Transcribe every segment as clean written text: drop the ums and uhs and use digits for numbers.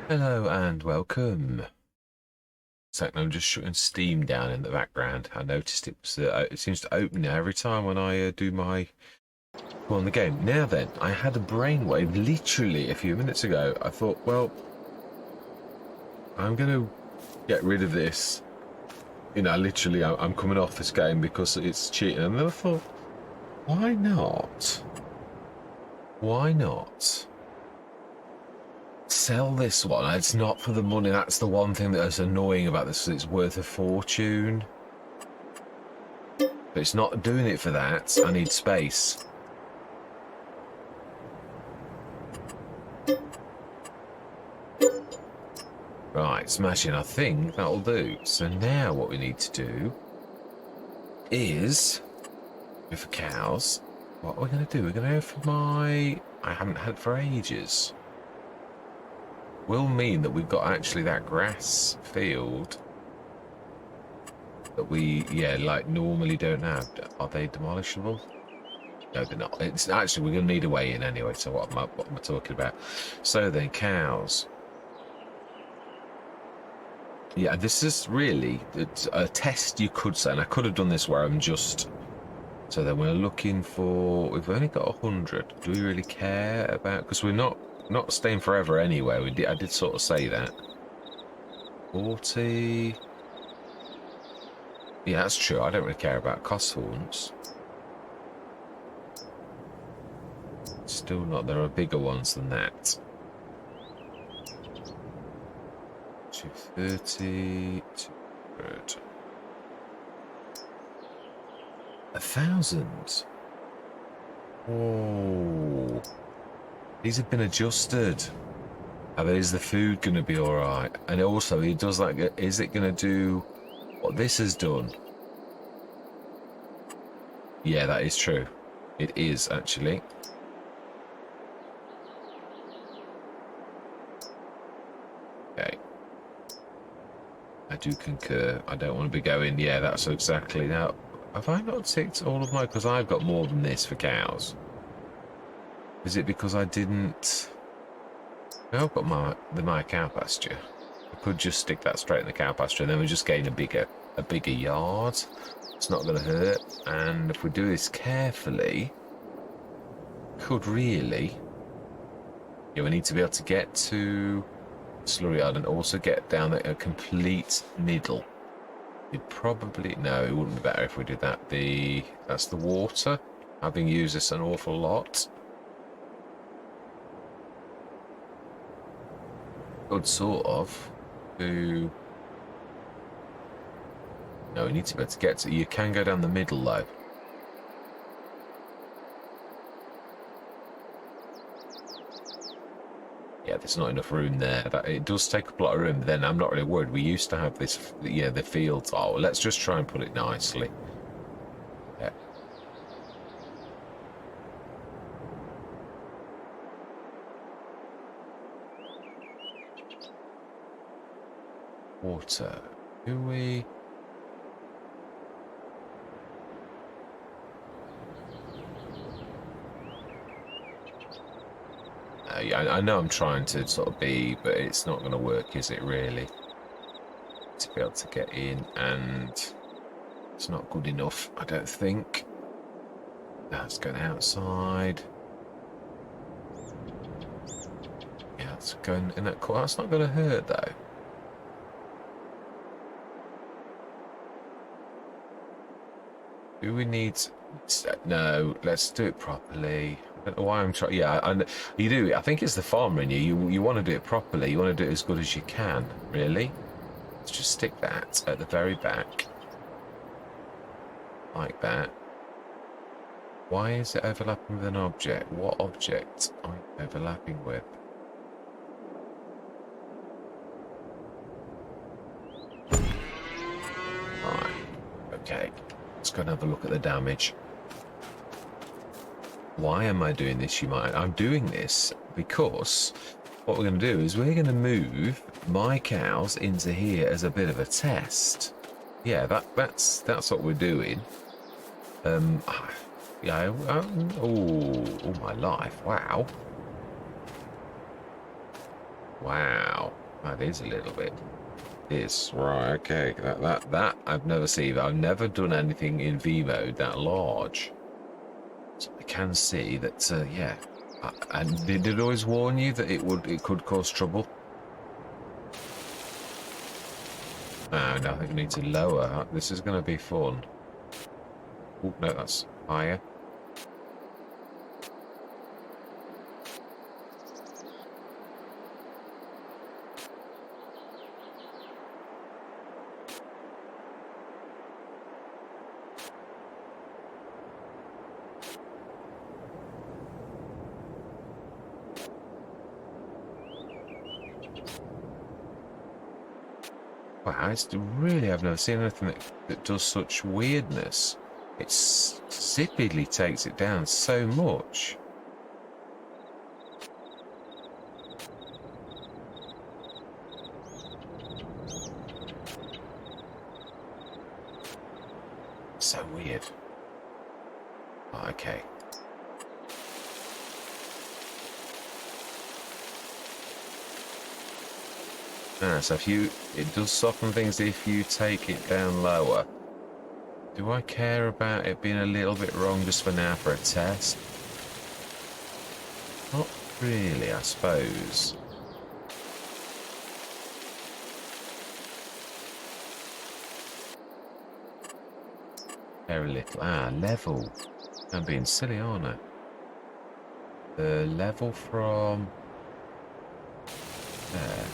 Hello and welcome. So I'm just shutting Steam down in the background. I noticed it seems to open every time when I do my go on the game. Now then, I had a brainwave literally a few minutes ago. I thought, well, I'm going to get rid of this. Literally, I'm coming off this game because it's cheating. And then I thought, why not? Why not? Sell this one. It's not for the money. That's the one thing that's annoying about this. It's worth a fortune. But it's not doing it for that. I need space. Right, smashing. I think that'll do. So now what we need to do is go for cows. What are we going to do? We're going to go for my... I haven't had for ages. Will mean that we've got actually that grass field that we, normally don't have. Are they demolishable? No, they're not. It's actually, we're going to need a way in anyway, so what am I talking about? So then, cows. Yeah, this is really a test, you could say, and I could have done this where I'm just... So then we're looking for... We've only got 100. Do we really care about... Because we're not staying forever anyway. I did sort of say that. 40. Yeah, that's true. I don't really care about cost horns. Still not. There are bigger ones than that. 230. 200. 1,000. Oh. These have been adjusted. Is the food going to be all right? And also, he does like, is it going to do what this has done? Yeah, that is true. It is, actually. Okay. I do concur. I don't want to be going, yeah, that's exactly. Now, have I not ticked all of my... Because I've got more than this for cows. Is it because I didn't... I've got my cow pasture. I could just stick that straight in the cow pasture and then we just gain a bigger yard. It's not going to hurt. And if we do this carefully, could really... Yeah, we need to be able to get to slurry yard and also get down at a complete middle. You'd probably... No, it wouldn't be better if we did that. That's the water. Having used this an awful lot. Good sort of to... No, we need to be able to get to... You can go down the middle though. Yeah, there's not enough room there. It does take up a lot of room. Then I'm not really worried. We used to have this, yeah, the fields. Oh, let's just try and put it nicely. Yeah. Water. Do we... Yeah, I know I'm trying to sort of be, but it's not going to work, is it really? To be able to get in, and it's not good enough, I don't think. That's going outside. Yeah, it's going in that corner. That's not going to hurt though. Do we need... No, let's do it properly. I don't know why I'm trying... Yeah, you do. I think it's the farmer in you. You want to do it properly. You want to do it as good as you can, really. Let's just stick that at the very back. Like that. Why is it overlapping with an object? What object am I overlapping with? Right. Okay. Let's go and have a look at the damage. Why am I doing this, you might? I'm doing this because what we're going to do is we're going to move my cows into here as a bit of a test. Yeah, that's what we're doing. Yeah. Oh my life! Wow. Wow. That is a little bit. It is. Right, okay. That I've never seen. I've never done anything in V mode that large. So I can see that, yeah. And did it always warn you that it could cause trouble? Oh, no, I think we need to lower. This is going to be fun. Oh, no, that's higher. Wow, it's really, I've never seen anything that does such weirdness. It zippidly takes it down so much. So weird. Oh, okay. So it does soften things if you take it down lower. Do I care about it being a little bit wrong just for now for a test? Not really, I suppose. Very little. Level. I'm being silly, aren't I? The level from there.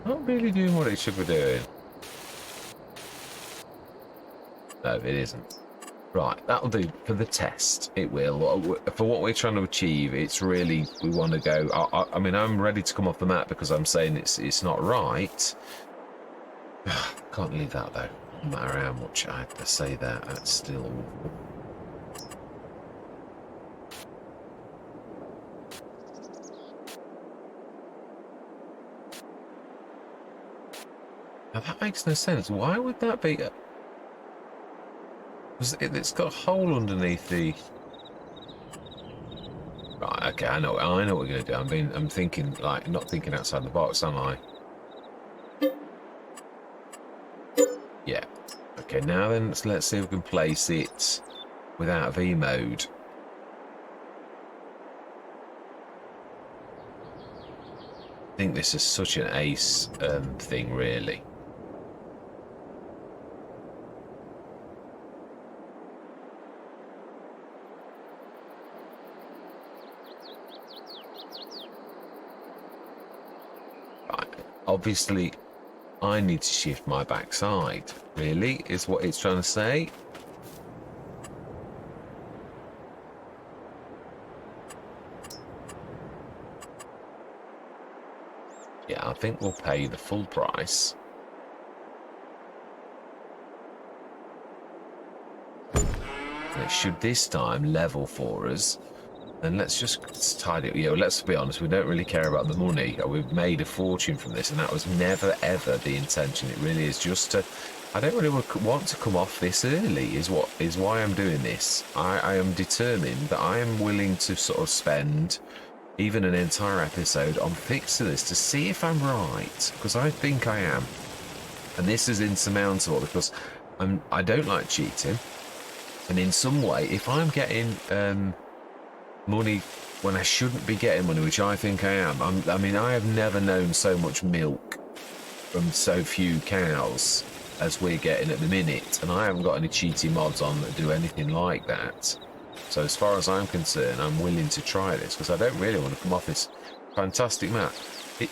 Not really doing what it should be doing. No, it isn't. Right, that'll do for the test. It will. For what we're trying to achieve, it's really, we want to go. I mean, I'm ready to come off the map because I'm saying it's not right. Can't leave that though. No matter how much I have to say that, that's still awful. Now that makes no sense. Why would that be? It's got a hole underneath the. Right. Okay. I know. What we're going to do. I'm thinking like not thinking outside the box, am I? Yeah. Okay. Now then, let's see if we can place it without V mode. I think this is such an ace thing, really. Obviously, I need to shift my backside, really, is what it's trying to say. Yeah, I think we'll pay the full price. And it should this time level for us. And let's just tidy it. Yeah, well, let's be honest, we don't really care about the money. We've made a fortune from this, and that was never, ever the intention. It really is just to... I don't really want to come off this early, is why I'm doing this. I am determined that I am willing to sort of spend even an entire episode on fixing this to see if I'm right, because I think I am. And this is insurmountable, because I don't like cheating. And in some way, if I'm getting... money when I shouldn't be getting money, which I think I am. I mean, I have never known so much milk from so few cows as we're getting at the minute, and I haven't got any cheaty mods on that do anything like that. So as far as I'm concerned, I'm willing to try this because I don't really want to come off this fantastic map.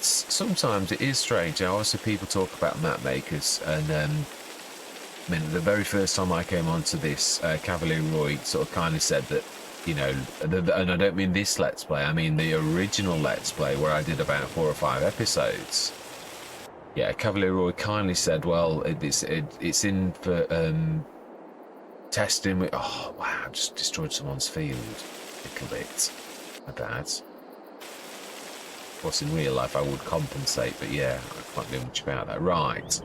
Sometimes it is strange. Obviously, people talk about map makers, and I mean, the very first time I came onto this, Cavalier Roy sort of kindly said that, you know, and I don't mean this Let's Play, I mean the original Let's Play where I did about 4 or 5 episodes. Yeah, Cavalier Roy kindly said, well, it's in for testing with... Oh, wow, I just destroyed someone's field. little bit. My bad. Of course, in real life I would compensate, but yeah, I can't do much about that. Right.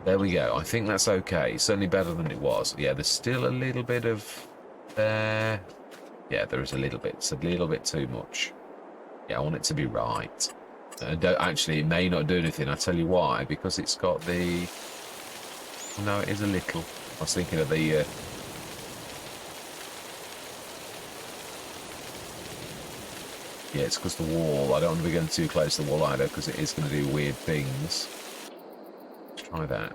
There we go. I think that's okay. Certainly better than it was. Yeah, there's still a little bit of there. Yeah, there is a little bit. It's a little bit too much. Yeah, I want it to be right. Actually, it may not do anything. I'll tell you why. Because it's got the... No, it is a little. I was thinking of the... Yeah, it's because the wall. I don't want to be going too close to the wall either, because it is going to do weird things. Let's try that.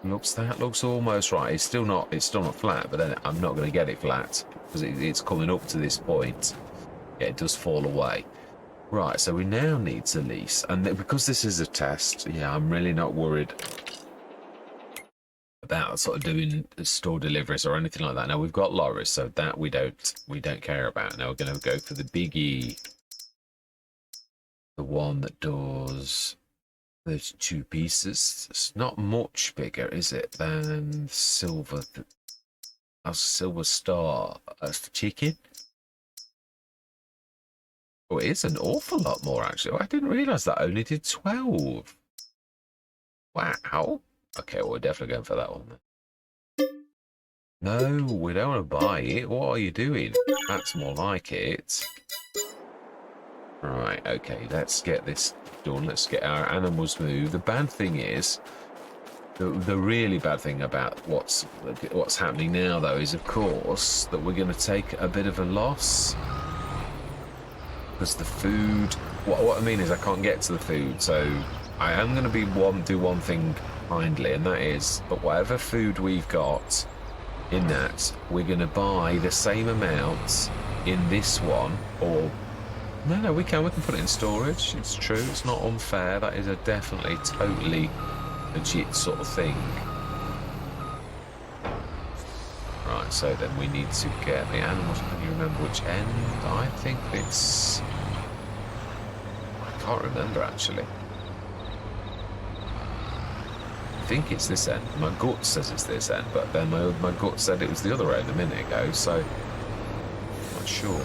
That looks almost right. It's still not flat, but then I'm not going to get it flat because it's coming up to this point. Yeah, it does fall away. Right, so we now need to lease, and because this is a test, yeah, I'm really not worried about sort of doing store deliveries or anything like that. Now we've got lorries, so that we don't care about. Now we're going to go for the biggie, the one that does 32 pieces. It's not much bigger, is it, than silver? A silver star chicken. Oh, it is an awful lot more, actually. I didn't realise that only did 12. Wow. Okay, well, we're definitely going for that one then. No, we don't want to buy it. What are you doing? That's more like it. Right, okay, let's get this done. Let's get our animals moved. The bad thing is, the really bad thing about what's happening now, though, is, of course, that we're going to take a bit of a loss. Because the food... What I mean is I can't get to the food, so I am going to do one thing kindly, and that is, but whatever food we've got in that, we're going to buy the same amount in this one, or... No, we can put it in storage. It's true, it's not unfair. That is a definitely, totally legit sort of thing. Right, so then we need to get the animals. Can you remember which end? I think it's... I can't remember, actually. I think it's this end. My gut says it's this end, but then my gut said it was the other end a minute ago, so... I'm not sure.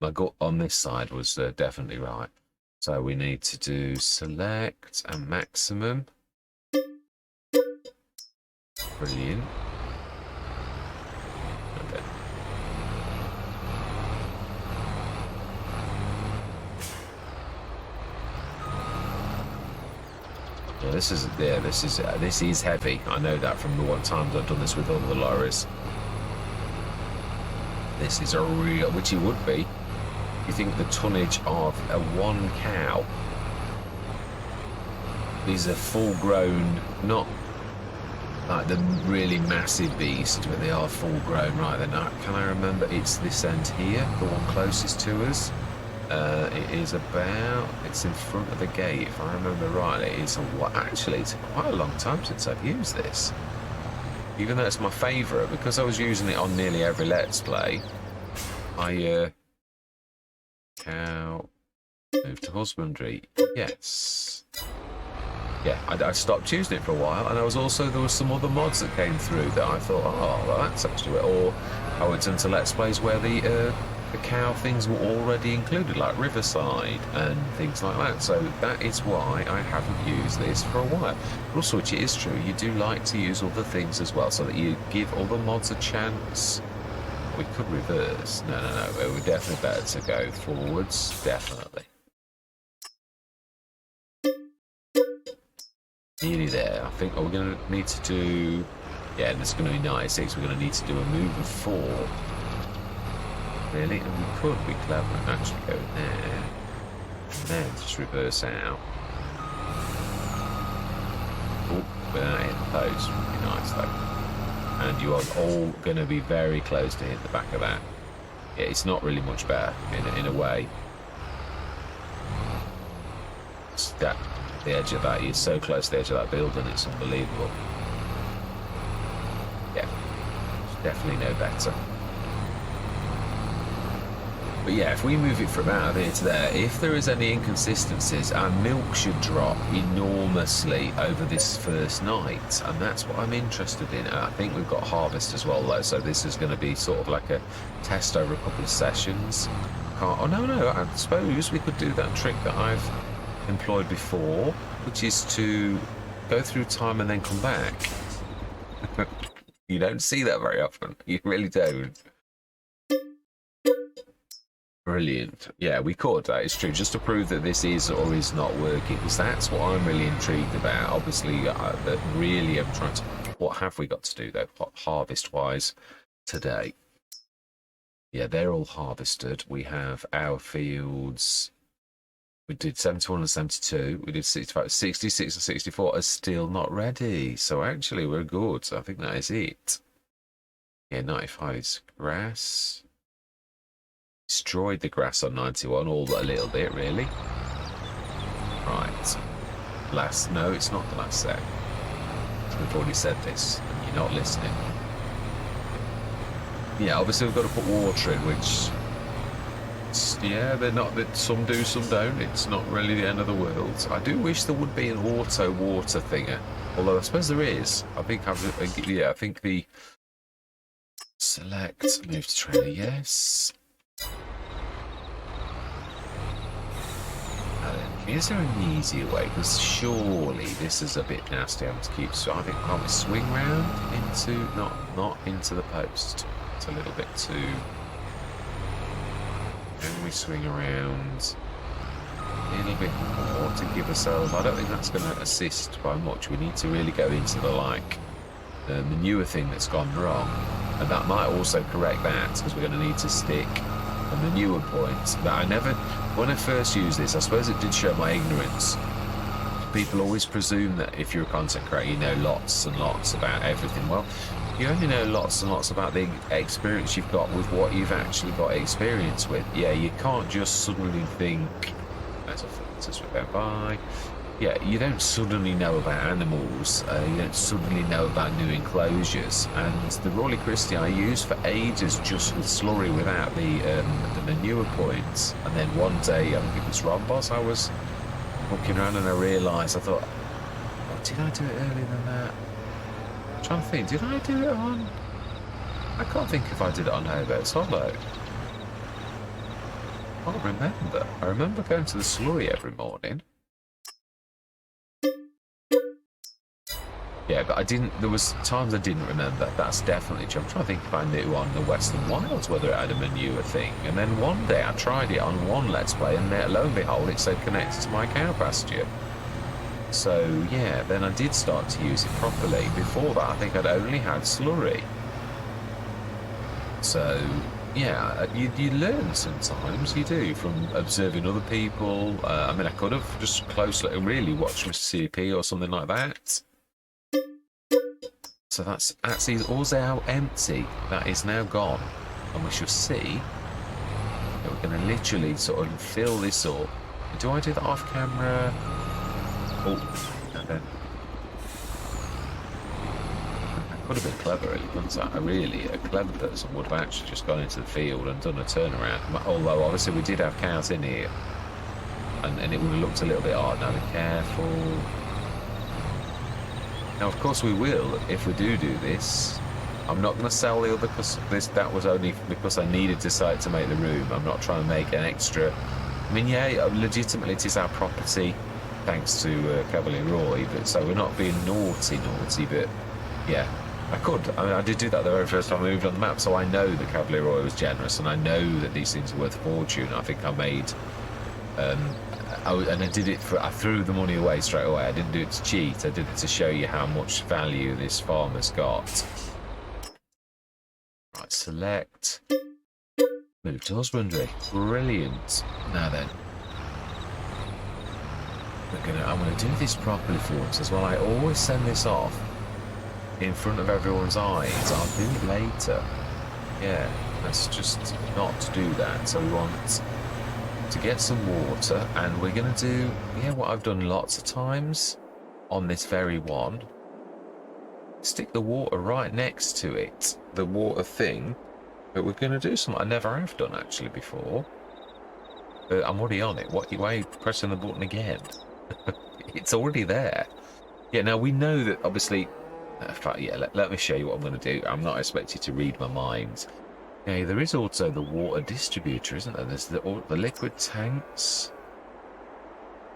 My gut on this side was definitely right. So we need to do select and maximum. Brilliant. Okay. Yeah, this is heavy. I know that from the one times I've done this with all the lorries. This is a real, which it would be. You think the tonnage of a one cow, these are full grown, not like the really massive beast, but they are full grown. Right then, can I remember? It's this end here, the one closest to us. It is it's in front of the gate, if I remember rightly. It's quite a long time since I've used this. Even though it's my favourite, because I was using it on nearly every Let's Play. Cow, move to husbandry. Yes. Yeah, I stopped using it for a while, and there was some other mods that came through that I thought, oh, well, that's actually it. Or I went into Let's Plays where the cow things were already included, like Riverside and things like that. So that is why I haven't used this for a while. But also, which it is true, you do like to use other things as well, so that you give other mods a chance. We could reverse. No. It would definitely better to go forwards. Definitely. Nearly there. I think we're going to need to do... Yeah, and it's going to be 96. We're going to need to do a move of 4. Really? And we could be clever and actually go there. And then just reverse out. Oh, without hitting the post. Would be nice, though. And you are all going to be very close to hit the back of that. Yeah, it's not really much better in a way. The edge of that, you're so close to the edge of that building, it's unbelievable. Yeah, it's definitely no better. But yeah, if we move it from out of here to there, if there is any inconsistencies, our milk should drop enormously over this first night, and that's what I'm interested in. And I think we've got harvest as well, though, so this is going to be sort of like a test over a couple of sessions. Oh, no, I suppose we could do that trick that I've employed before, which is to go through time and then come back. You don't see that very often. You really don't. Brilliant. Yeah, we could. That is true. Just to prove that this is or is not working, because that's what I'm really intrigued about. Obviously, that really I'm trying to... What have we got to do, though, harvest-wise, today? Yeah, they're all harvested. We have our fields... We did 71 and 72. We did 65. 66 and 64 are still not ready. So actually, we're good. So I think that is it. Yeah, 95 is grass. Destroyed the grass on 91, all a little bit, really. Right. No, it's not the last set. We've already said this, and you're not listening. Yeah, obviously we've got to put water in, which... Yeah, they're not... Some do, some don't. It's not really the end of the world. I do wish there would be an auto water thinger. Although I suppose there is. I think the... Select, move to trainer, yes. Is there an easier way? Because surely this is a bit nasty having to keep... So I think, can't we swing round into... Not into the post. It's a little bit too... Can we swing around a little bit more to give ourselves... I don't think that's going to assist by much. We need to really go into the manure thing that's gone wrong. And that might also correct that, because we're going to need to stick a manure point. But I never... When I first used this, I suppose it did show my ignorance. People always presume that if you're a content creator, you know lots and lots about everything. Well, you only know lots and lots about the experience you've got with what you've actually got experience with. Yeah, you can't just suddenly think... As filters we go by... Yeah, you don't suddenly know about animals. You don't suddenly know about new enclosures. And the Royal Christie I used for ages just with slurry without the manure points. And then one day, I think it was Rombos, I was walking around and I realised, I thought, oh, did I do it earlier than that? I'm trying to think, did I do it on... I can't think if I did it on Hobart's Hollow. I can't remember. I remember going to the slurry every morning. Yeah, but I didn't... There was times I didn't remember. That's definitely true. I'm trying to think if I knew on the Western Wilds whether it had a manure thing. And then one day I tried it on one Let's Play, and lo and behold, it said connected to my cow pasture. So, yeah, then I did start to use it properly. Before that, I think I'd only had slurry. So, yeah, you learn sometimes, you do, from observing other people. I mean, I could have just closely really watched Mr. CP or something like that. So that's actually all now empty. That is now gone. And we shall see that we're going to literally sort of fill this up. Do I do that off camera? Oh, and then... That could have been clever, really, couldn't it? Really, a clever person would have actually just gone into the field and done a turnaround. Although, obviously, we did have cows in here. And it would have looked a little bit odd. Now, be careful. Now, of course, we will if we do this. I'm not going to sell the other because that was only because I needed the site to make the room. I'm not trying to make an extra. I mean, yeah, legitimately it is our property, thanks to Cavalier Roy. But so we're not being naughty. But yeah, I could. I mean, I did do that the very first time I moved on the map, so I know that Cavalier Roy was generous, and I know that these things are worth a fortune. I think I made. And I did it I threw the money away straight away. I didn't do it to cheat. I did it to show you how much value this farmer's got. Right, select. Move to husbandry. Brilliant. Now then. I'm gonna do this properly for us as well. I always send this off in front of everyone's eyes. I'll do it later. Yeah, let's just not do that. So we want to get some water, and we're going to do, yeah, what I've done lots of times on this very one. Stick the water right next to it, the water thing, But we're going to do something I never have done actually before. I'm already on it. Why are you pressing the button again? It's already there. Yeah, now we know that obviously... yeah, let me show you what I'm going to do. I'm not expecting to read my mind. Okay, there is also the water distributor, isn't there? There's the liquid tanks.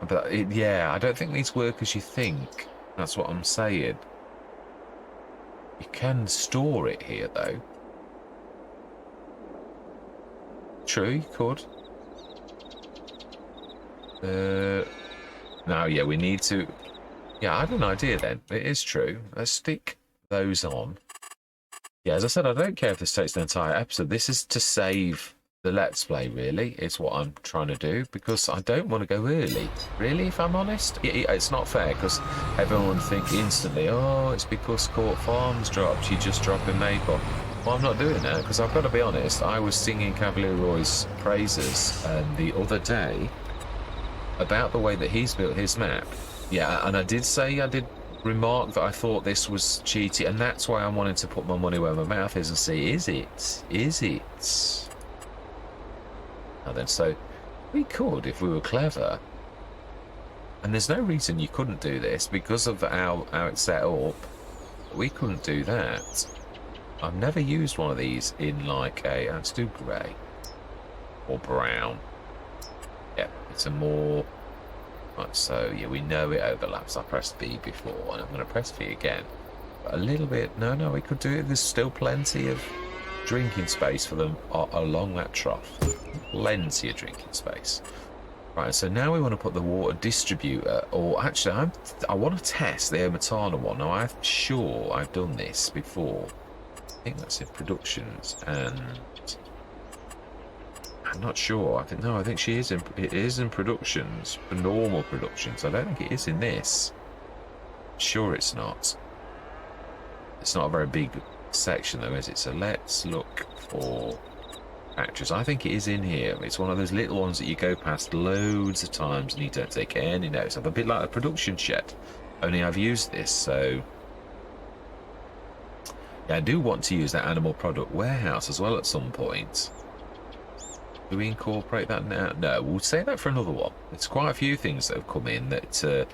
But yeah, I don't think these work as you think. That's what I'm saying. You can store it here, though. True, you could. Now, yeah, we need to... Yeah, I had an idea then. It is true. Let's stick those on. Yeah, as I said, I don't care if this takes the entire episode. This is to save the Let's Play, really. It's what I'm trying to do, because I don't want to go early. Really, if I'm honest? It's not fair, because everyone would think instantly, oh, it's because Court Farm's dropped. You just drop in Maypole. Well, I'm not doing that, because I've got to be honest. I was singing Cavalier Roy's praises the other day about the way that he's built his map. Yeah, and I did remark that I thought this was cheaty, and that's why I'm wanting to put my money where my mouth is and see, is it? Is it? And then, so we could, if we were clever, and there's no reason you couldn't do this because of how it's set up. We couldn't do that. I've never used one of these in like a, let's do grey or brown. Yeah, it's a more, right, so yeah, we know it overlaps. I pressed V before, and I'm going to press V again. But a little bit, no, we could do it. There's still plenty of drinking space for them along that trough. Plenty of drinking space. Right, so now we want to put the water distributor, or actually, I want to test the Omatana one. Now, I'm sure I've done this before. I think that's in productions, and I'm not sure. I think she is it is in productions, for normal productions. I don't think it is in this. I'm sure it's not. It's not a very big section though, is it? So let's look for actress. I think it is in here. It's one of those little ones that you go past loads of times and you don't take any notice of. A bit like a production shed, only I've used this, so yeah, I do want to use that animal product warehouse as well at some point. Do we incorporate that now? No, we'll save that for another one. It's quite a few things that have come in that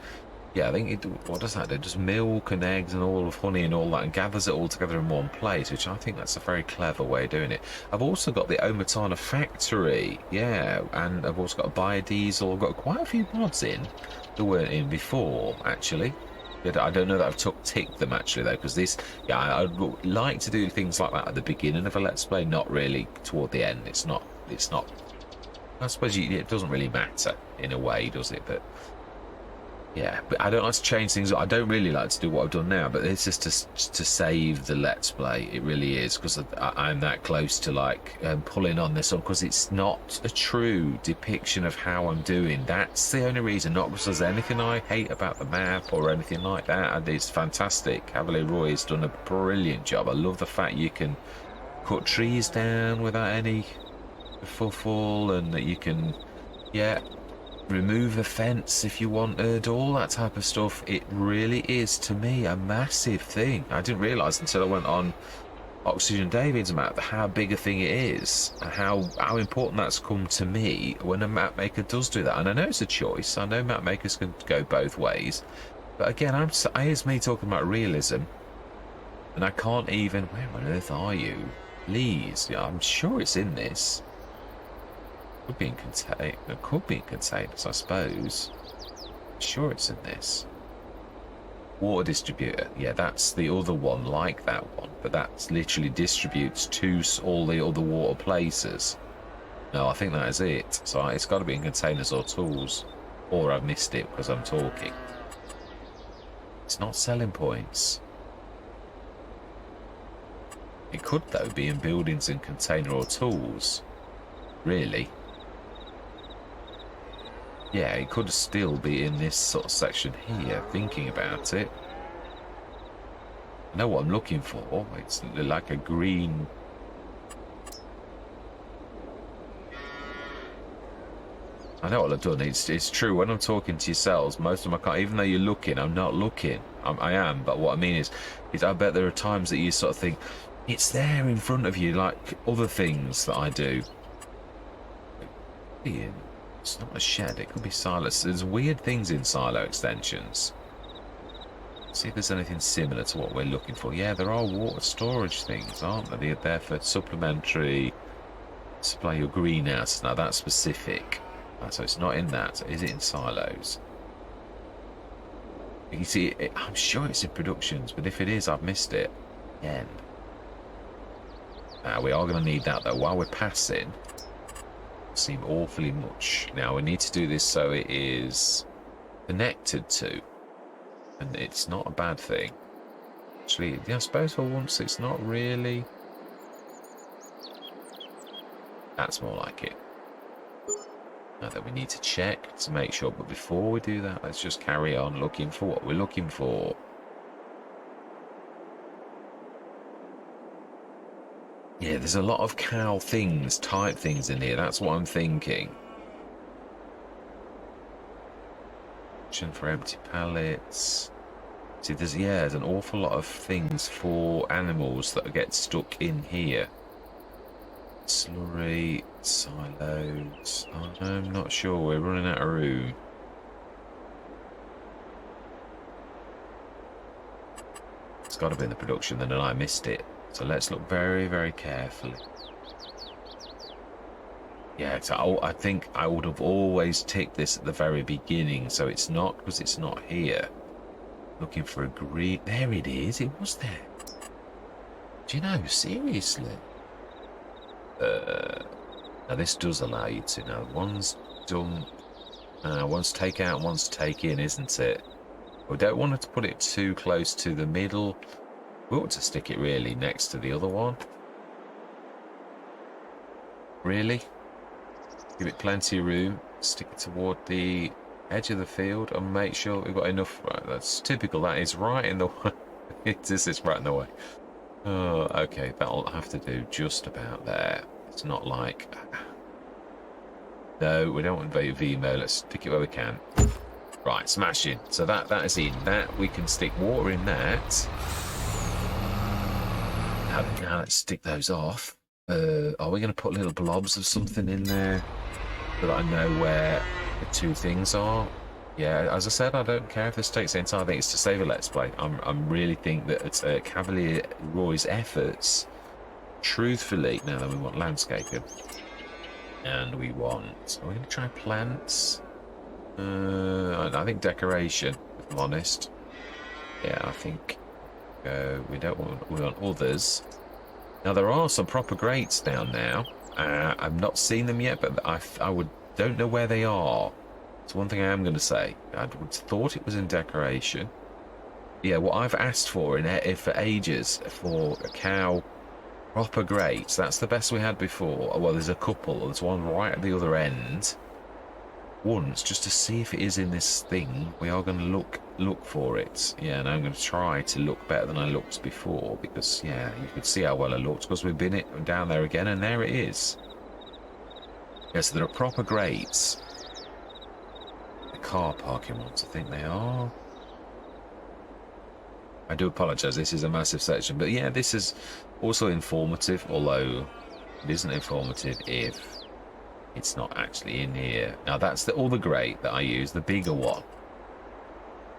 yeah, I think what does that do? Just milk and eggs and all of honey and all that, and gathers it all together in one place, which I think that's a very clever way of doing it. I've also got the Omatana factory, yeah, and I've also got a biodiesel. I've got quite a few mods in that weren't in before, actually. I don't know that I've ticked them actually though, because this, yeah, I'd like to do things like that at the beginning of a Let's Play, not really toward the end. It's not. I suppose it doesn't really matter in a way, does it? But yeah, but I don't like to change things. I don't really like to do what I've done now, but it's just to save the Let's Play. It really is, because I'm that close to like pulling on this one, because it's not a true depiction of how I'm doing. That's the only reason, not because there's anything I hate about the map or anything like that. And it's fantastic. Cavalier Roy has done a brilliant job. I love the fact you can cut trees down without any full, and that you can, yeah, remove a fence if you wanted, all that type of stuff. It really is, to me, a massive thing. I didn't realise until I went on Oxygen David's map how big a thing it is, and how important that's come to me when a map maker does do that. And I know it's a choice. I know map makers can go both ways, but again, here's me talking about realism, and I can't even. Where on earth are you? Please, yeah, I'm sure it's in this. Could be in containers. It could be in containers, I suppose. I'm sure it's in this. Water distributor. Yeah, that's the other one like that one, but that literally distributes to all the other water places. No, I think that is it. So it's got to be in containers or tools, or I've missed it because I'm talking. It's not selling points. It could though be in buildings in container or tools. Really. Yeah, it could still be in this sort of section here, thinking about it. I know what I'm looking for. It's like a green... I know what I've done. It's true, when I'm talking to yourselves, most of them I can't, even though you're looking, I'm not looking. I am, but what I mean is I bet there are times that you sort of think, It's there in front of you, like other things that I do. It's not a shed, it could be silos. There's weird things in silo extensions. See if there's anything similar to what we're looking for. Yeah, there are water storage things, aren't there? They're there for supplementary supply your greenhouse. Now that's specific. So it's not in that. Is it in silos? You see, I'm sure it's in productions, but if it is, I've missed it. Again. Now we are going to need that though. While we're passing, seem awfully much. Now we need to do this so it is connected to, and it's not a bad thing. Actually, yeah, I suppose for once it's not really. That's more like it. Now that we need to check to make sure, but before we do that, let's just carry on looking for what we're looking for. Yeah, there's a lot of cow things, type things in here. That's what I'm thinking. For empty pallets. See, there's an awful lot of things for animals that get stuck in here. Slurry, silos. Oh, I'm not sure. We're running out of room. It's got to be in the production then, and I missed it. So let's look very, very carefully. Yeah, so I think I would have always ticked this at the very beginning, so it's not, because it's not here. Looking for a green. There it is. It was there. Do you know? Seriously. Now this does allow you to know. One's done. One's take out, one's take in, isn't it? We don't want to put it too close to the middle. We ought to stick it really next to the other one. Really? Give it plenty of room. Stick it toward the edge of the field and make sure we've got enough. Right, that's typical. That is right in the way. It's right in the way. Oh, okay. That'll have to do just about there. It's not like. No, we don't want VMO. Let's stick it where we can. Right, smashing. So that is in. That we can stick water in that. Now let's stick those off. Are we going to put little blobs of something in there so that I know where the two things are? Yeah, as I said, I don't care if this takes the entire thing. It's to save a Let's Play. I'm really think that it's Cavalier Roy's efforts. Truthfully, now then we want landscaping. And we want... Are we going to try plants? I think decoration, if I'm honest. Yeah, I think... we want others. Now there are some proper grates down now. I've not seen them yet, but don't know where they are. It's one thing I am going to say. I would thought it was in decoration. Yeah, what I've asked for for ages for a cow proper grates. That's the best we had before. Well, there's a couple. There's one right at the other end. Once, just to see if it is in this thing, we are going to look for it. Yeah, and I'm going to try to look better than I looked before, because yeah, you could see how well I looked because we've been down there again, and there it is. Yeah, so there are proper grates. The car parking ones, I think they are. I do apologise, this is a massive section, but yeah, this is also informative, although it isn't informative if it's not actually in here. Now that's all the grate that I use, the bigger one.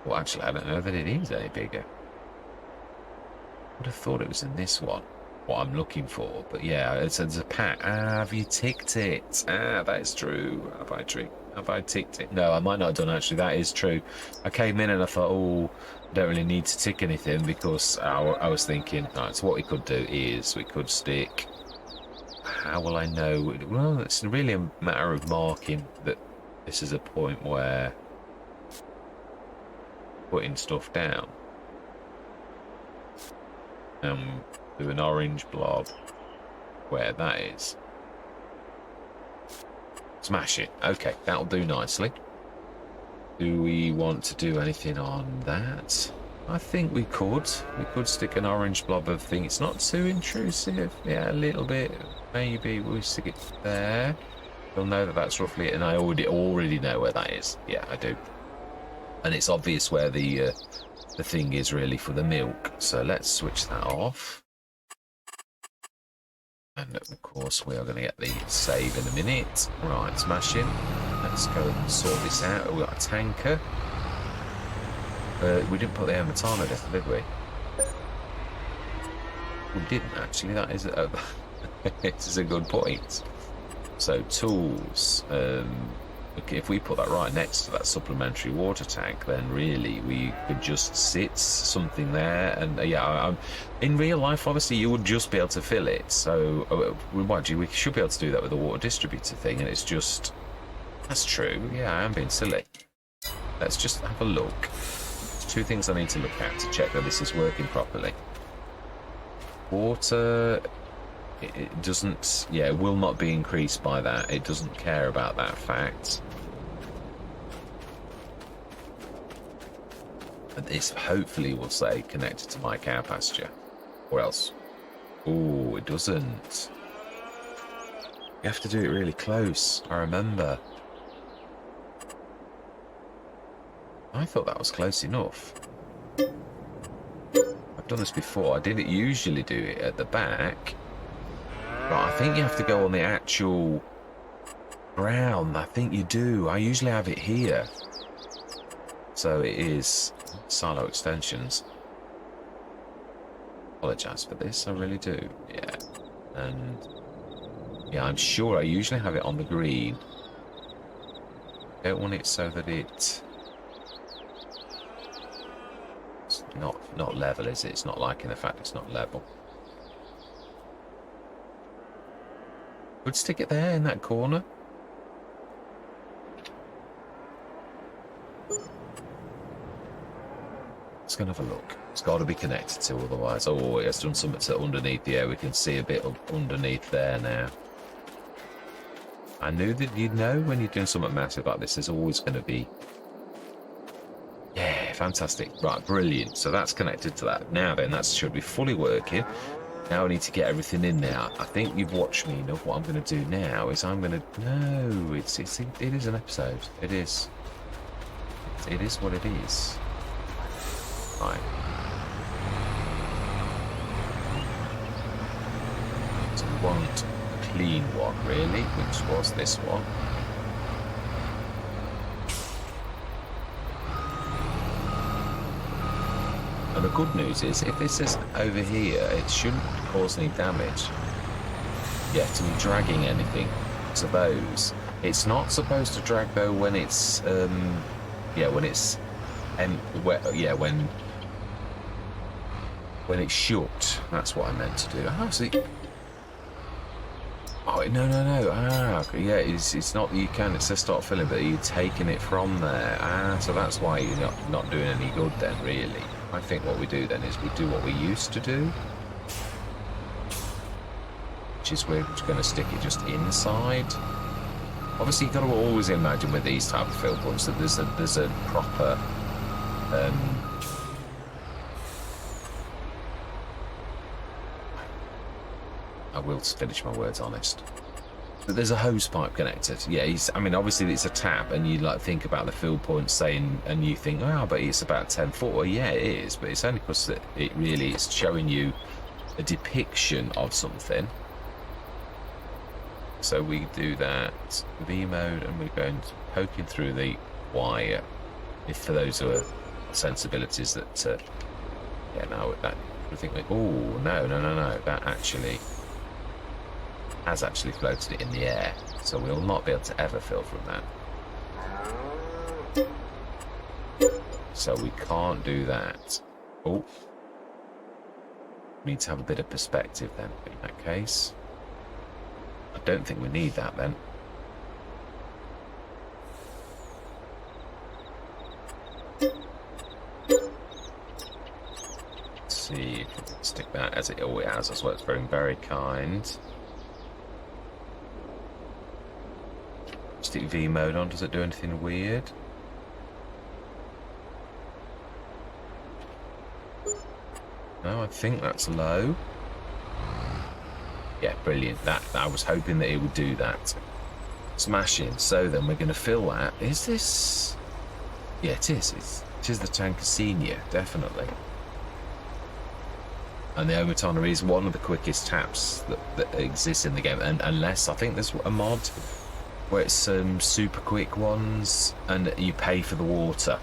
Well, actually, I don't know that it is any bigger. I would have thought it was in this one, what I'm looking for. But yeah, it's a pack. Have you ticked it? That is true. Have I ticked it? No, I might not have done, actually. That is true. I came in and I thought, oh, I don't really need to tick anything, because I was thinking, right, so what we could do is we could stick... How will I know? Well, it's really a matter of marking that this is a point where putting stuff down. Do an orange blob where that is. Smash it. Okay, that'll do nicely. Do we want to do anything on that? I think we could. We could stick an orange blob of thing. It's not too intrusive. Yeah, a little bit. Maybe we stick it there. You'll know that that's roughly it, and I already know where that is. Yeah, I do. And it's obvious where the thing is really for the milk. So let's switch that off. And of course we are going to get the save in a minute. Right, smashing. Let's go and sort this out. We've got a tanker. We didn't put the Amatana down, did we? We didn't actually. That is a, it is a good point. So tools. If we put that right next to that supplementary water tank, then really we could just sit something there. And yeah, in real life, obviously, you would just be able to fill it. So remind you, we should be able to do that with the water distributor thing. And it's just, that's true. Yeah, I am being silly. Let's just have a look. There's two things I need to look at to check that this is working properly. Water, it doesn't, yeah, it will not be increased by that. It doesn't care about that fact. And this hopefully will say connected to my cow pasture. Or else. Oh, it doesn't. You have to do it really close, I remember. I thought that was close enough. I've done this before. I didn't usually do it at the back. But I think you have to go on the actual ground. I think you do. I usually have it here. So it is silo extensions. Apologise for this, I really do. Yeah. And yeah, I'm sure I usually have it on the green. Don't want it so that it's not level, is it? It's not liking the fact it's not level. Would stick it there in that corner. Let's go and have a look. It's got to be connected to, otherwise. Oh, it has done something to underneath. Yeah, we can see a bit of underneath there now. I knew that you'd know when you're doing something massive like this. There's always going to be. Yeah, fantastic. Right, brilliant. So that's connected to that. Now then, that should be fully working. Now I need to get everything in there. I think you've watched me enough. What I'm going to do now is I'm going to... No, it is an episode. It is. It is what it is. Right. So we want a clean one, really, which was this one. And the good news is, if this is over here, it shouldn't cause any damage. Yeah, to be dragging anything to those. It's not supposed to drag though when it's, yeah, when it's, yeah, when it's shut. That's what I meant to do. Ah, see. Oh no! Ah, yeah, it's not that you can. It says start filling, but you're taking it from there. Ah, so that's why you're not doing any good then, really. I think what we do then is we do what we used to do, which is we're going to stick it just inside. Obviously, you've got to always imagine with these type of fill points that there's a proper I will finish my words honest. But there's a hose pipe connected. Yeah, I mean, obviously it's a tap, and you like think about the fill point saying, and you think, oh, but it's about 10 foot. Well, yeah, it is, but it's only because it really is showing you a depiction of something. So we do that V mode, and we're going poking through the wire. If for those who are sensibilities that, yeah, no, that I think, oh no, that actually has actually floated it in the air, so we'll not be able to ever fill from that. So we can't do that. Oh, we need to have a bit of perspective then in that case. I don't think we need that then. Let's see if we can stick that as it always has. That's why it's very kind. Stick V mode on. Does it do anything weird? No, I think that's low. Yeah, brilliant. That I was hoping that it would do that. Smashing. So then we're going to fill that. Is this? Yeah, it is. It is the tanker senior, definitely. And the Omatana is one of the quickest taps that exists in the game, and unless I think there's a mod where it's some super quick ones and you pay for the water.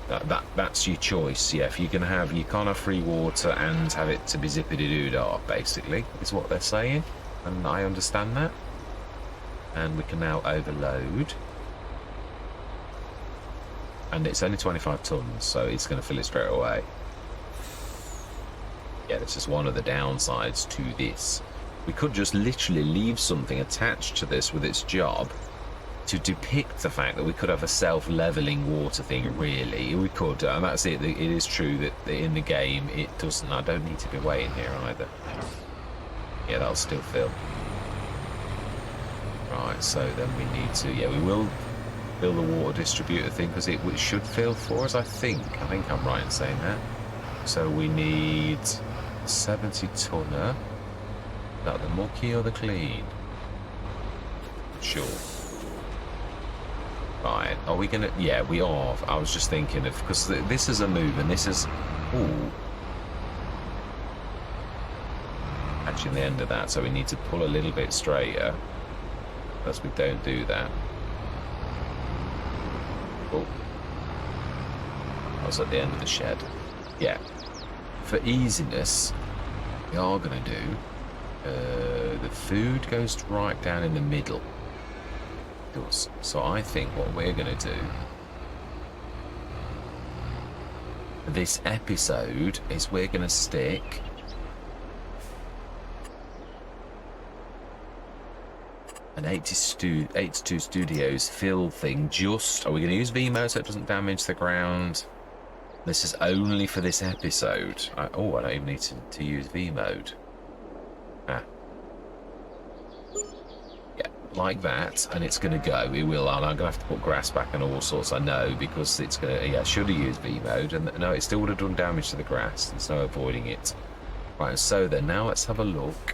That's your choice. Yeah, if you're gonna have, you can't have free water and have it to be zippity doo dah, basically, is what they're saying, and I understand that. And we can now overload, and it's only 25 tons, so it's going to fill it straight away. Yeah, this is one of the downsides to this. We could just literally leave something attached to this with its job to depict the fact that we could have a self-leveling water thing. Really, we could, and that's it. It is true that in the game it doesn't. I don't need to be waiting here either. Yeah, that'll still fill. Right, so then we need to. Yeah, we will build the water distributor thing because it should fill for us. I think I'm right in saying that. So we need 70 tonner. Is that the mucky or the clean? Sure. Right, are we gonna? Yeah, we are. I was just thinking of, because this is a move, and this is, ooh, catching the end of that. So we need to pull a little bit straighter, as we don't do that. Oh, I was at the end of the shed. Yeah, for easiness, we are gonna do. The food goes right down in the middle. So I think what we're going to do this episode is we're going to stick an 82 Studios fill thing. Just, are we going to use VMO so it doesn't damage the ground? This is only for this episode. I don't even need to use V mode. Like that, and it's going to go. It will, and I'm going to have to put grass back and all sorts, I know, because it's going to, yeah, should have used V mode, and no, it still would have done damage to the grass. There's no avoiding it. Right, so then now let's have a look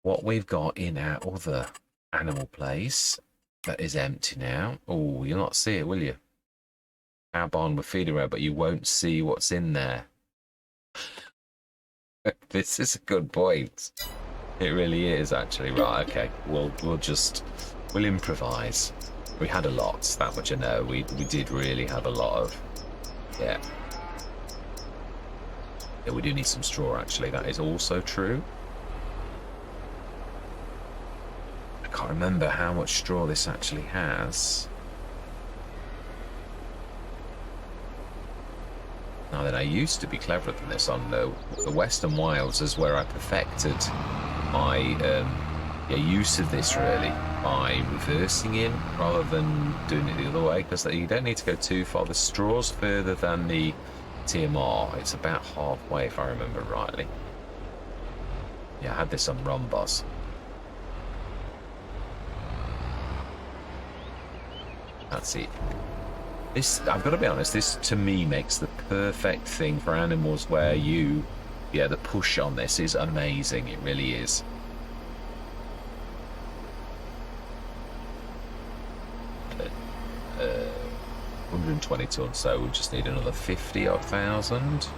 what we've got in our other animal place that is empty now. Oh, you'll not see it, will you? Our barn we're feeding around, but you won't see what's in there. This is a good point. It really is, actually. Right, okay. We'll improvise. We had a lot, that much I know. We did really have a lot of. Yeah. Yeah, we do need some straw, actually. That is also true. I can't remember how much straw this actually has. Now then, I used to be cleverer than this on the Western Wilds, is where I perfected my use of this, really, by reversing in rather than doing it the other way, because you don't need to go too far. The straw's further than the TMR. It's about halfway, if I remember rightly. Yeah, I had this on Rhombos. That's it. This, I've got to be honest, this to me makes the perfect thing for animals where the push on this is amazing. It really is. 120 tons, so we just need another 50,000.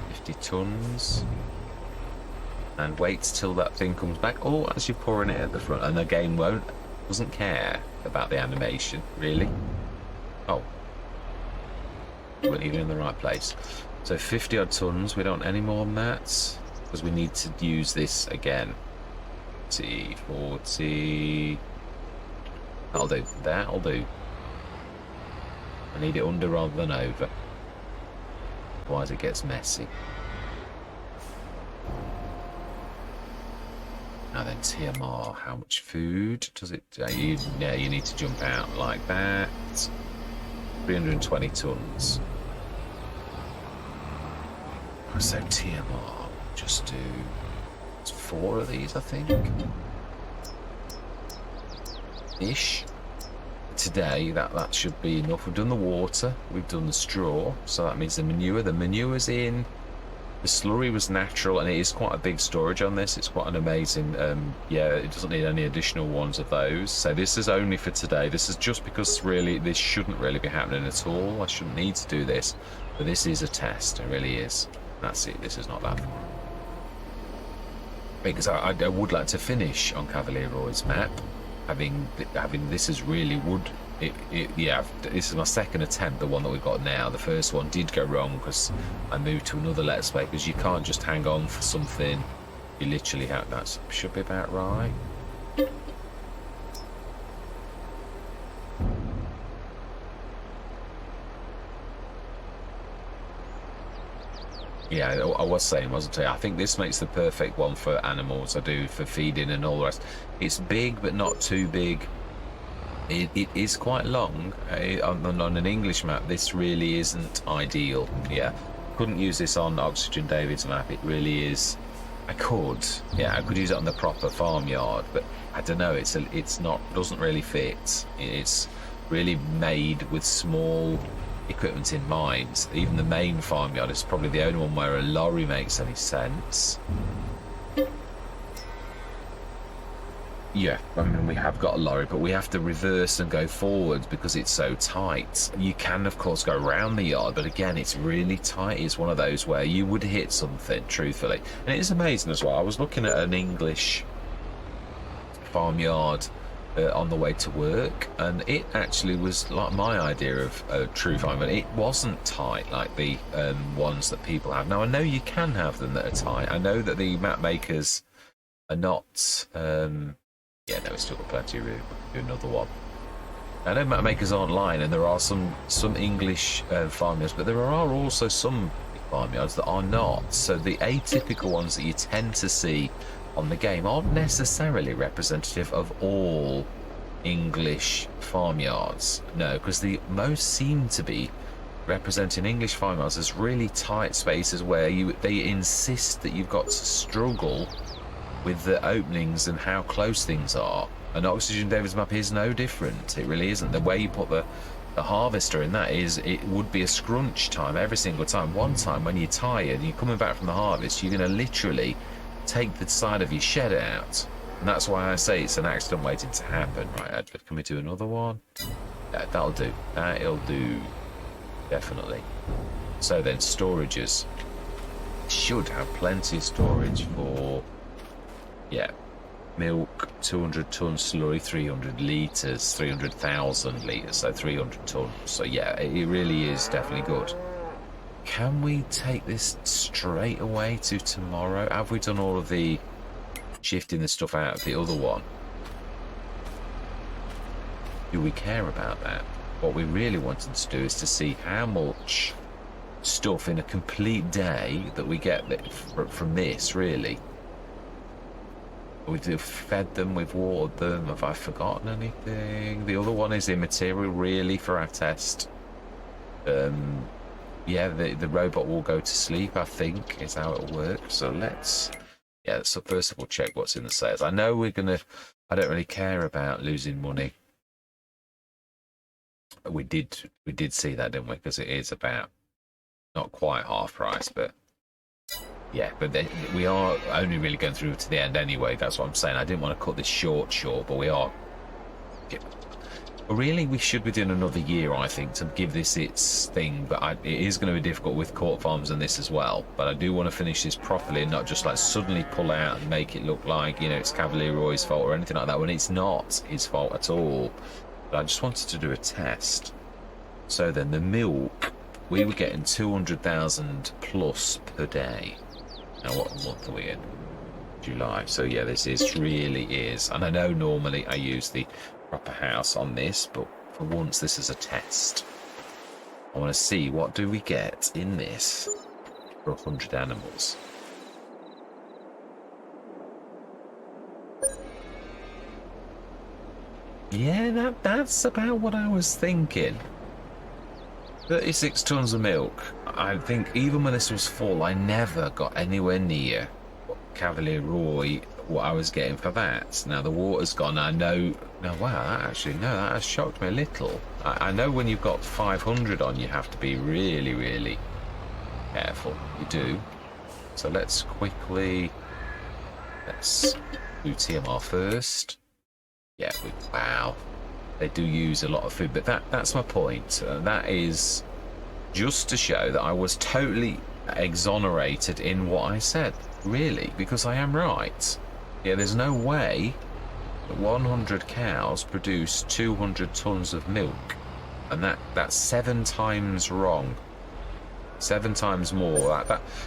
50 tons. And wait till that thing comes back. Oh, as you're pouring it at the front, and the game doesn't care about the animation, really. Oh. We're even in the right place. So 50 odd tons, we don't want any more than that, because we need to use this again. 40. That'll do. That'll do. I need it under rather than over. Otherwise it gets messy. Now then, TMR, how much food does it? You need to jump out like that. 320 tons. So TMR, just do 4 of these, I think. Ish. Today, that should be enough. We've done the water, we've done the straw, so that means the manure's in. The slurry was natural, and it is quite a big storage on this. It's quite an amazing, yeah, it doesn't need any additional ones of those. So this is only for today. This is just because really this shouldn't really be happening at all. I shouldn't need to do this. But this is a test, it really is. That's it, this is not that. Because I would like to finish on Cavalier Roy's map. Having this is really would... yeah, this is my second attempt, the one that we've got now. The first one did go wrong because I moved to another Let's Play, because you can't just hang on for something. You literally have... That should be about right. Yeah, I was saying, wasn't I? I think this makes the perfect one for animals. I do, for feeding and all the rest. It's big, but not too big. It is quite long. On an English map, this really isn't ideal. Yeah, couldn't use this on Oxygen David's map. It really is. I could use it on the proper farmyard, but I don't know. It's not, doesn't really fit. It's really made with small equipment in mind. Even the main farmyard is probably the only one where a lorry makes any sense. Yeah, I mean, we have got a lorry, but we have to reverse and go forward because it's so tight. You can, of course, go around the yard, but again, it's really tight. It's one of those where you would hit something, truthfully. And it is amazing as well. I was looking at an English farmyard on the way to work, and it actually was like my idea of a true farmyard. It wasn't tight like the ones that people have. Now, I know you can have them that are tight. I know that the map makers are not... yeah, no, it's still got plenty of room. Do another one. I know map makers are online, and there are some English farmyards, but there are also some farmyards that are not. So the atypical ones that you tend to see on the game aren't necessarily representative of all English farmyards. No, because the most seem to be representing English farmyards as really tight spaces where they insist that you've got to struggle with the openings and how close things are. And Oxygen David's map is no different. It really isn't. The way you put the harvester in that is, it would be a scrunch time every single time. One time when you're tired and you're coming back from the harvest, you're going to literally take the side of your shed out. And that's why I say it's an accident waiting to happen. Right, Edward, can we do another one? Yeah, that'll do. That'll do. Definitely. So then, storages. Should have plenty of storage for... yeah, milk, 200 ton slurry, 300 litres, 300,000 litres, so 300 tons. So yeah, it really is definitely good. Can we take this straight away to tomorrow? Have we done all of the shifting the stuff out of the other one? Do we care about that? What we really wanted to do is to see how much stuff in a complete day that we get from this, really. We've fed them, we've watered them. Have I forgotten anything? The other one is immaterial, really, for our test. Yeah, the robot will go to sleep, I think, is how it'll work. So let's... yeah, so first of all, check what's in the sales. I know we're going to... I don't really care about losing money. We did see that, didn't we? Because it is about... not quite half price, but... yeah, but then we are only really going through to the end anyway. That's what I'm saying. I didn't want to cut this short, but we are... yeah. But really, we should be doing another year, I think, to give this its thing. But it is going to be difficult with Court Farms and this as well. But I do want to finish this properly and not just like suddenly pull out and make it look like, you know, it's Cavalier Roy's fault or anything like that, when it's not his fault at all. But I just wanted to do a test. So then the milk, we were getting 200,000 plus per day. Now what month are we in? July. So yeah, this really is. And I know normally I use the proper house on this, but for once this is a test. I want to see what do we get in this for 100 animals. Yeah, that's about what I was thinking. 36 tons of milk. I think even when this was full, I never got anywhere near Cavalier Roy, what I was getting for that. Now the water's gone. I know. Now, wow, actually, no, that has shocked me a little. I know when you've got 500 on, you have to be really, really careful. You do. So let's do TMR first. Yeah, wow. They do use a lot of food, but that's my point. That is just to show that I was totally exonerated in what I said, really, because I am right. Yeah, there's no way that 100 cows produce 200 tons of milk, and that's 7 times wrong. 7 times more.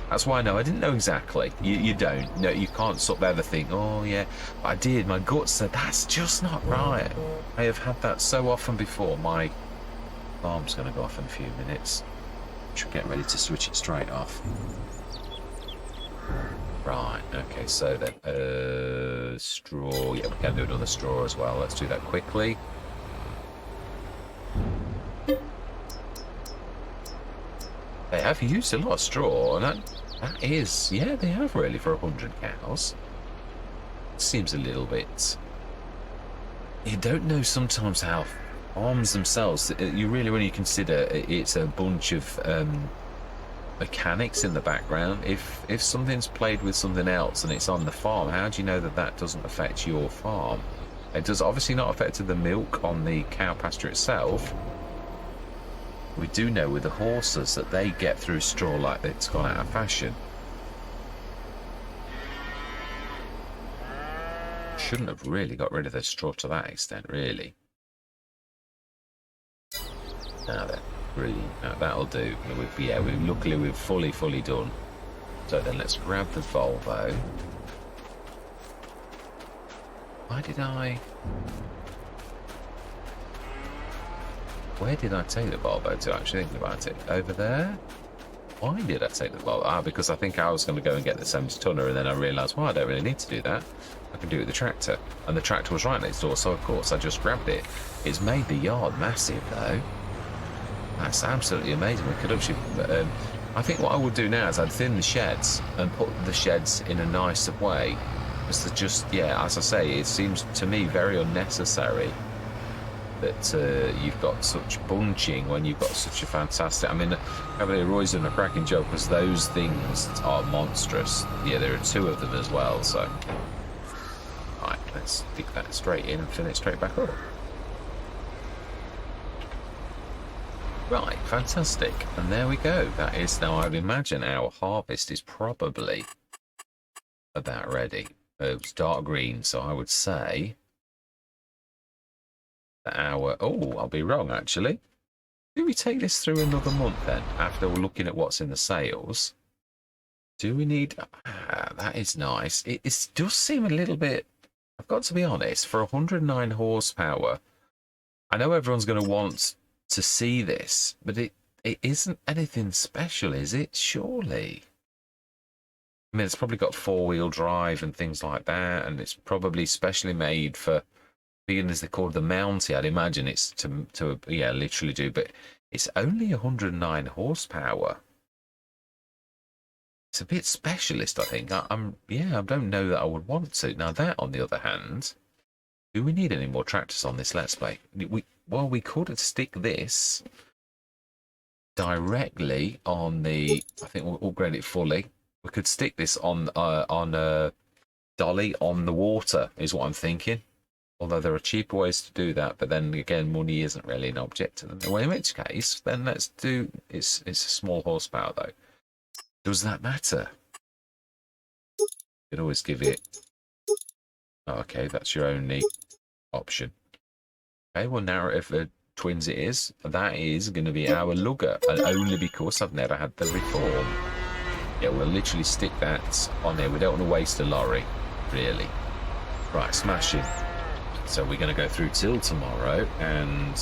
That's why I know. I didn't know exactly. You don't. No, you can't sort of ever think, oh yeah, but I did. My gut said that's just not right. I have had that so often before. My alarm's going to go off in a few minutes. Should get ready to switch it straight off. Right. Okay. So then, straw. Yeah, we can do another straw as well. Let's do that quickly. They have used a lot of straw, and that is, yeah, they have really for 100 cows. It seems a little bit. You don't know sometimes how farms themselves. You really, when you consider it's a bunch of mechanics in the background. If something's played with something else and it's on the farm, how do you know that that doesn't affect your farm? It does obviously not affect the milk on the cow pasture itself. We do know with the horses that they get through straw like it's gone out of fashion. Shouldn't have really got rid of the straw to that extent, really. Now then, brilliant. Now that'll do. Luckily we've fully done. So then let's grab the Volvo. Why did I... Where did I take the Volvo to? Actually thinking about it. Over there? Why did I take the Volvo? Ah, because I think I was going to go and get the 70-tonner, and then I realised, well, I don't really need to do that. I can do it with the tractor. And the tractor was right next door, so of course I just grabbed it. It's made the yard massive, though. That's absolutely amazing. We could actually... I think what I would do now is I'd thin the sheds and put the sheds in a nicer way. Just to just, yeah, as I say, it seems to me very unnecessary that you've got such bunching when you've got such a fantastic... I mean, Cavalier Roy's done a cracking job because those things are monstrous. Yeah, there are 2 of them as well, so... Right, let's stick that straight in and fill it straight back up. Right, fantastic. And there we go. That is now, I'd imagine our harvest is probably about ready. It's dark green, so I would say... Oh, I'll be wrong, actually. Do we take this through another month, then, after we're looking at what's in the sales? Do we need... that is nice. It does seem a little bit... I've got to be honest, for 109 horsepower, I know everyone's going to want to see this, but it isn't anything special, is it? Surely. I mean, it's probably got 4-wheel drive and things like that, and it's probably specially made for... being as they call the Mountie, I'd imagine it's to yeah, literally do, but it's only 109 horsepower. It's a bit specialist, I think. I don't know that I would want to. Now that, on the other hand, do we need any more tractors on this Let's Play? We could stick this directly on the. I think we'll upgrade it fully. We could stick this on a dolly on the water, is what I'm thinking. Although there are cheaper ways to do that, but then again, money isn't really an object to them. Well, in which case, then let's do... It's a small horsepower, though. Does that matter? You could always give it... Oh, okay, that's your only option. Okay, well, narrative twins it is. That is going to be our lugger, and only because I've never had the reform. Yeah, we'll literally stick that on there. We don't want to waste a lorry, really. Right, smashing. So we're going to go through till tomorrow, and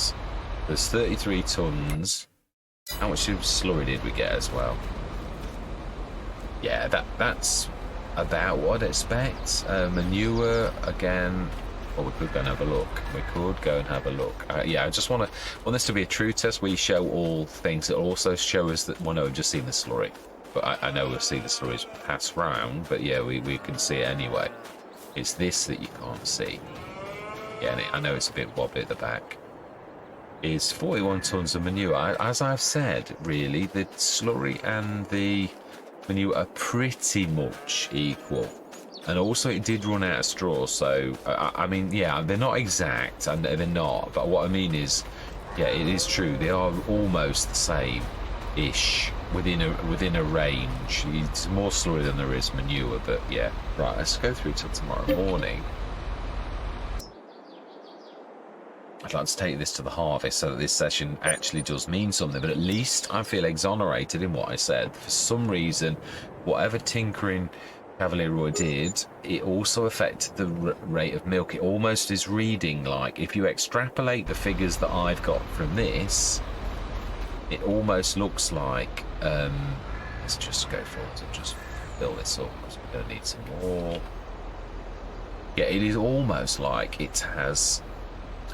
there's 33 tons. How much slurry did we get as well? Yeah, that's about what I'd expect. Manure, again, well, we could go and have a look. Yeah, I just want this to be a true test. We show all things. It'll also show us that, well, no, we've just seen the slurry. But I know we'll see the slurries pass round, but yeah, we can see it anyway. It's this that you can't see. Yeah, and I know it's a bit wobbly at the back. Is 41 tons of manure. As I've said, really, the slurry and the manure are pretty much equal. And also, it did run out of straw, so, I mean, yeah, they're not exact, and they're not, but what I mean is, yeah, it is true, they are almost the same. ish, within a range. It's more slurry than there is manure, but yeah. Right, let's go through till tomorrow morning. I'd like to take this to the harvest so that this session actually does mean something, but at least I feel exonerated in what I said. For some reason, whatever tinkering Cavalier Roy did, it also affected the rate of milk. It almost is reading like, if you extrapolate the figures that I've got from this, it almost looks like, let's just go forward and just fill this up, because we're going to need some more. Yeah, it is almost like it has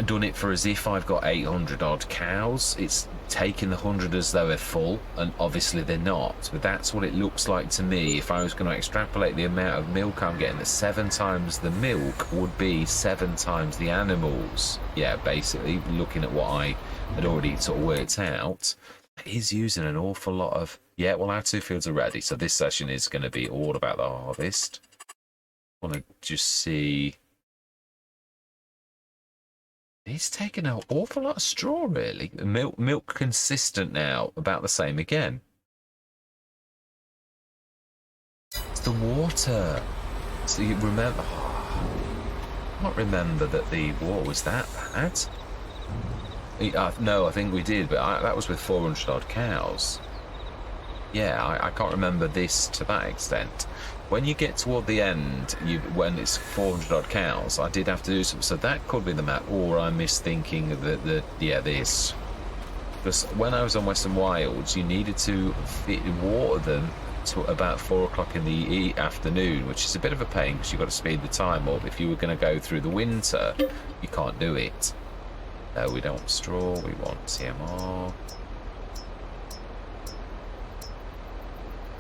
done it for as if I've got 800 odd cows. It's taking the 100 as though they're full, and obviously they're not, but that's what it looks like to me. If I was going to extrapolate the amount of milk I'm getting, that 7 times the milk would be 7 times the animals. Yeah, basically looking at what I had already sort of worked out, it is using an awful lot of, yeah, well, our 2 fields are ready, so this session is going to be all about the harvest. I want to just see. He's taken an awful lot of straw, really. Milk consistent now, about the same again. It's the water. So you remember? Oh, I can't remember that the water was that bad. No, I think we did, but that was with 400 odd cows. Yeah, I can't remember this to that extent. When you get toward the end, when it's 400 odd cows, I did have to do something. So that could be the map, or I'm misthinking this. Because when I was on Western Wilds, you needed to water them to about 4 o'clock in the afternoon, which is a bit of a pain because you've got to speed the time up. If you were going to go through the winter, you can't do it. No, we don't want straw, we want CMR.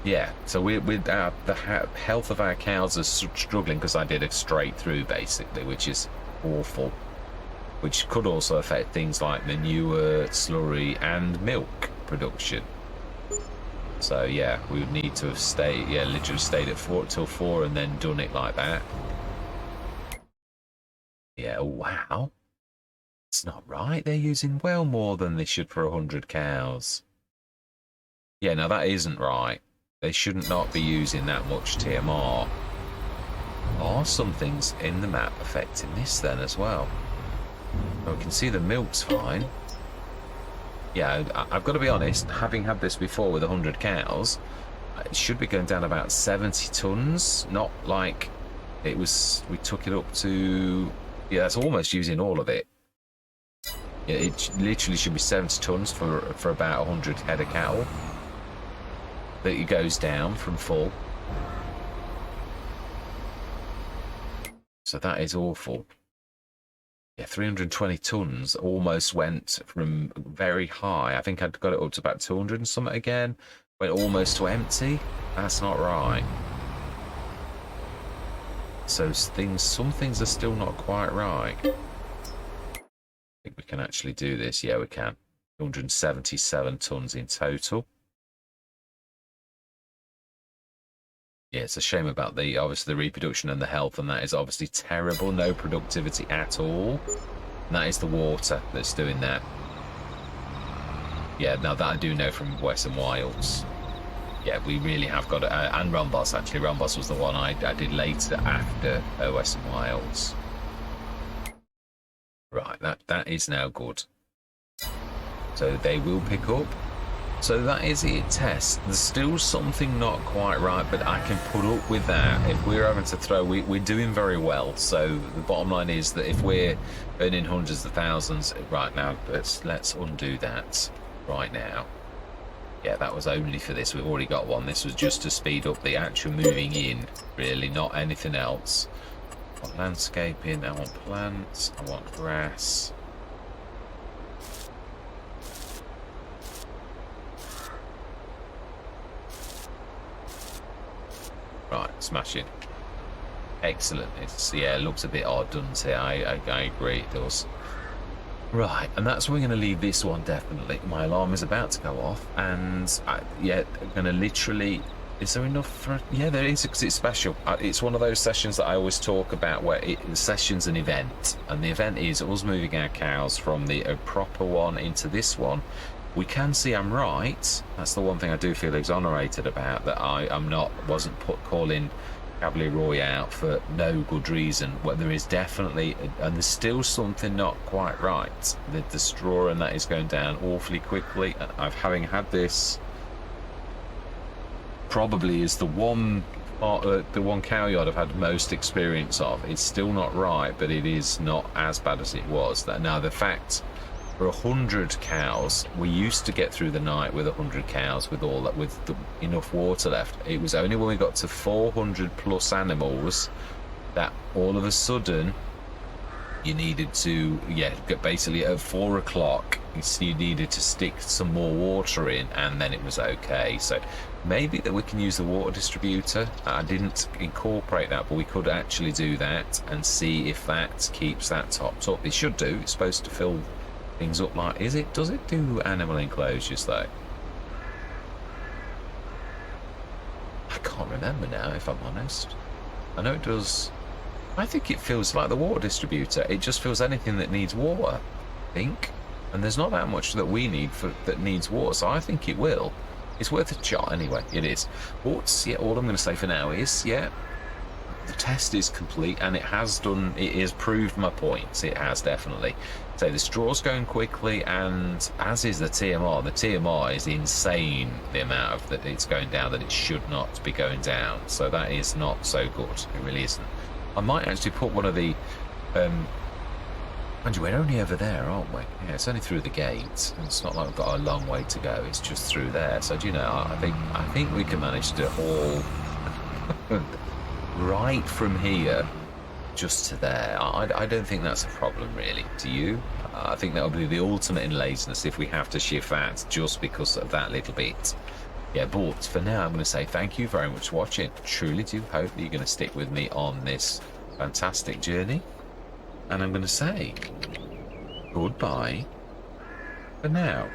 Yeah, so the health of our cows is struggling because I did it straight through, basically, which is awful. Which could also affect things like manure, slurry, and milk production. So yeah, we would need to have literally stayed at 4 till 4 and then done it like that. Yeah, wow. It's not right. They're using well more than they should for 100 cows. Yeah, now that isn't right. They shouldn't not be using that much TMR. Are some things in the map affecting this then as well? Well, we can see the milk's fine. Yeah, I've got to be honest, having had this before with 100 cows, it should be going down about 70 tons, not like it was, we took it up to, yeah, that's almost using all of it. Yeah, it literally should be 70 tons for about 100 head of cattle. That it goes down from full. So that is awful. Yeah, 320 tons almost went from very high. I think I'd got it up to about 200 and something again. Went almost to empty. That's not right. So some things are still not quite right. I think we can actually do this. Yeah, we can. 277 tons in total. Yeah, it's a shame about obviously the reproduction and the health, and that is obviously terrible. No productivity at all. And that is the water that's doing that. Yeah, now that I do know from Western Wilds. Yeah, we really have got it. And Rumboss, actually. Rumboss was the one I did later after Western Wilds. Right, that is now good. So they will pick up. So that is it, test. There's still something not quite right, but I can put up with that. If we're having to throw, we're doing very well. So the bottom line is that if we're earning hundreds of thousands right now, let's undo that right now. Yeah, that was only for this. We've already got one. This was just to speed up the actual moving in, really, not anything else. I want landscaping, I want plants, I want grass. Right, smashing. Excellent. Yeah, it looks a bit odd, doesn't it? I agree, it does. Right, and that's where we're going to leave this one, definitely. My alarm is about to go off, and yeah, I'm going to literally... Is there enough for... Yeah, there is, because it's special. It's one of those sessions that I always talk about where the session's an event, and the event is us moving our cows from the proper one into this one. We can see I'm right. That's the one thing I do feel exonerated about, that wasn't calling Cavalier Roy out for no good reason. Well, there is definitely, and there's still something not quite right. The straw and that is going down awfully quickly. Having had this, probably is the one cow yard I've had most experience of. It's still not right, but it is not as bad as it was. Now the fact, for 100 cows, we used to get through the night with 100 cows with all that, with enough water left. It was only when we got to 400 plus animals that all of a sudden you needed to, basically at 4 o'clock you needed to stick some more water in, and then it was okay. So maybe that we can use the water distributor. I didn't incorporate that, but we could actually do that and see if that keeps that topped up. It should do. It's supposed to fill things up like, does it do animal enclosures though? I can't remember now, if I'm honest. I know it does. I think it feels like the water distributor. It just fills anything that needs water, I think. And there's not that much that we need that needs water, so I think it will. It's worth a shot anyway. It is. But yeah, all I'm going to say for now is, the test is complete, and it has proved my points. It has definitely. So the straw's going quickly, and as is the TMR. The TMR is insane, the amount of that it's going down that it should not be going down. So that is not so good. It really isn't. I might actually put one of the and we're only over there, aren't we? Yeah, it's only through the gate. It's not like we've got a long way to go. It's just through there. So do you know, I think we can manage to do it all right from here just to there. I don't think that's a problem, really. Do you? I think that would be the ultimate in laziness if we have to shift that just because of that little bit. Yeah, but for now, I'm going to say thank you very much for watching. Truly do hope that you're going to stick with me on this fantastic journey. And I'm going to say goodbye for now.